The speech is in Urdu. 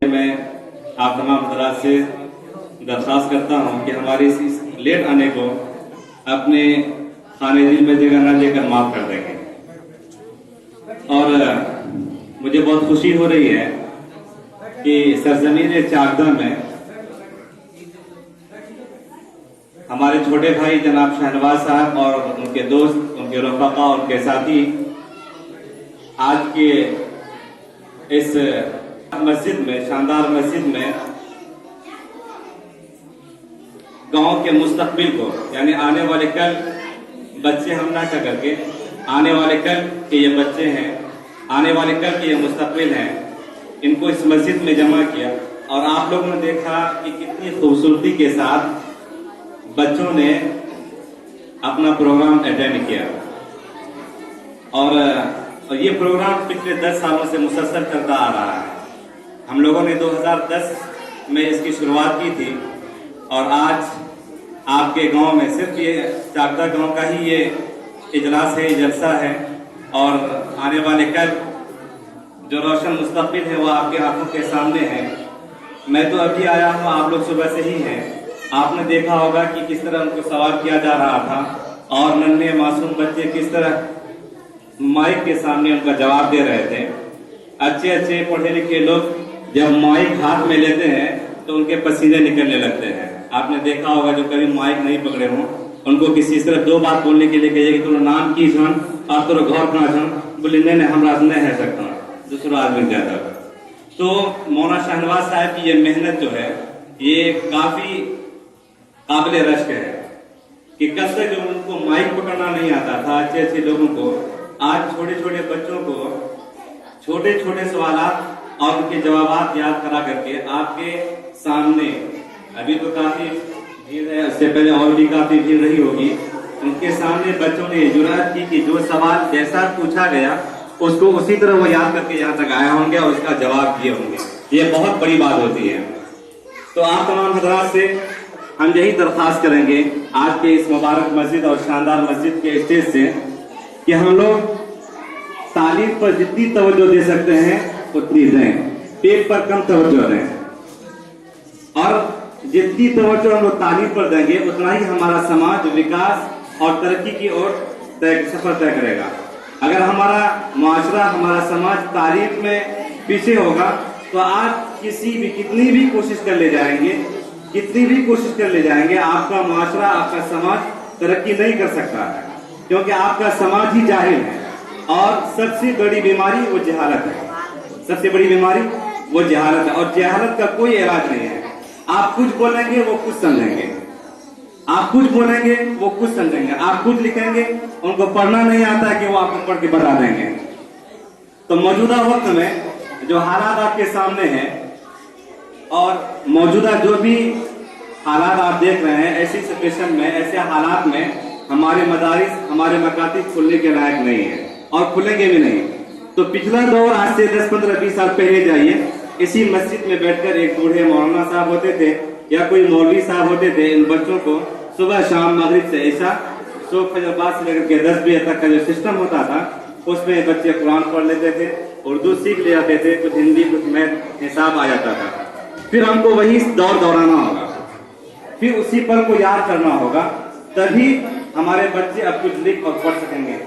میں آپ تمام حضرات سے درخواست کرتا ہوں کہ ہمارے اس لیٹ آنے کو اپنے خانے دل میں جگہ نہ دے کر معاف کر دیں گے. اور مجھے بہت خوشی ہو رہی ہے کہ سرزمین چاکدہ میں ہمارے چھوٹے بھائی جناب شہنواز صاحب اور ان کے دوست، ان کے رفقا اور ان کے ساتھی آج کے اس مسجد میں، شاندار مسجد میں، گاؤں کے مستقبل کو، یعنی آنے والے کل بچے ہم نہ کر کے، آنے والے کل کے یہ بچے ہیں، آنے والے کل کے یہ مستقبل ہیں، ان کو اس مسجد میں جمع کیا. اور آپ لوگوں نے دیکھا کہ کتنی خوبصورتی کے ساتھ بچوں نے اپنا پروگرام اٹینڈ کیا. اور یہ پروگرام پچھلے 10 سالوں سے مسلسل چلتا آ رہا ہے. ہم لوگوں نے 2010 میں اس کی شروعات کی تھی اور آج آپ کے گاؤں میں صرف یہ چاکدہ گاؤں کا ہی یہ اجلاس ہے، جلسہ ہے. اور آنے والے کل جو روشن مستقبل ہے وہ آپ کے آنکھوں کے سامنے ہے. میں تو ابھی آیا ہوں، آپ لوگ صبح سے ہی ہیں. آپ نے دیکھا ہوگا کہ کس طرح ان کو سوال کیا جا رہا تھا اور ننھے معصوم بچے کس طرح مائک کے سامنے ان کا جواب دے رہے تھے. اچھے پڑھے لکھے لوگ جب مائک ہاتھ میں لیتے ہیں تو ان کے پسینے نکلنے لگتے ہیں. آپ نے دیکھا ہوگا جو کبھی مائک نہیں پکڑے ہوں، ان کو کسی طرح 2 بات بولنے کے لیے کہیے کہ تم نام کی جان اور تم گھر کہاں جان، بولے نہیں ہم راز نہیں ہے سکتا، دوسرا آدمی زیادہ. تو مولانا شہنواز صاحب کی یہ محنت جو ہے یہ کافی قابل رشک ہے کہ کب تک جو ان کو مائک پکڑنا نہیں آتا تھا، اچھے لوگوں کو آج چھوٹے بچوں کو چھوٹے سوالات اور ان کے جوابات یاد کرا کر کے آپ کے سامنے، ابھی تو کافی بھیڑ ہے، اس سے پہلے اور بھی کافی بھیڑ رہی ہوگی، ان کے سامنے بچوں نے جرأت کی کہ جو سوال جیسا پوچھا گیا اس کو اسی طرح وہ یاد کر کے یہاں تک آیا ہوں گے اور اس کا جواب دیے ہوں گے. یہ بہت بڑی بات ہوتی ہے. تو آپ تمام حضرات سے ہم یہی درخواست کریں گے آج کے اس مبارک مسجد اور شاندار مسجد کے اسٹیج سے کہ ہم لوگ تعلیم پر جتنی توجہ دے سکتے ہیں اتنی دیں، پیٹ پر کم توجہ دیں. اور جتنی توجہ ہم لوگ تعلیم پر دیں گے اتنا ہی ہمارا سماج وکاس اور ترقی کی اور سفر طے کرے گا. اگر ہمارا معاشرہ، ہمارا سماج تعلیم میں پیچھے ہوگا تو آج کتنی بھی کوشش کر لے جائیں گے آپ کا معاشرہ، آپ کا سماج ترقی نہیں کر سکتا ہے، کیونکہ آپ کا سماج ہی جاہل ہے. اور سب سے بڑی بیماری وہ جہالت ہے. سب سے بڑی بیماری وہ جہالت ہے، اور جہالت کا کوئی علاج نہیں ہے. آپ کچھ بولیں گے وہ کچھ سمجھیں گے، آپ کچھ بولیں گے وہ کچھ سمجھیں گے، آپ کچھ لکھیں گے ان کو پڑھنا نہیں آتا ہے کہ وہ آپ کو پڑھ کے بتا دیں گے. تو موجودہ وقت میں جو حالات آپ کے سامنے ہیں اور موجودہ جو بھی حالات آپ دیکھ رہے ہیں، ایسی سچویشن میں، ایسے حالات میں ہمارے مدارس، ہمارے مکاتب کھلنے کے لائق نہیں ہیں اور کھلیں گے بھی نہیں. تو پچھلا دور آج سے 10-15-20 سال پہلے جائیے، اسی مسجد میں بیٹھ کر ایک بوڑھے مولانا صاحب ہوتے تھے یا کوئی مولوی صاحب ہوتے تھے، ان بچوں کو صبح شام مغرب سے عشاء، صبح فجر بعد سے لے کر کے 10 بجے تک کا جو سسٹم ہوتا تھا اس میں بچے قرآن پڑھ لیتے تھے، اردو سیکھ لے جاتے تھے، کچھ ہندی کچھ میتھ حساب آ جاتا تھا. پھر ہم کو وہی دور دورانا ہوگا، پھر اسی پل کو یاد کرنا ہوگا، تبھی ہمارے بچے اب کچھ لکھ اور پڑھ سکیں گے.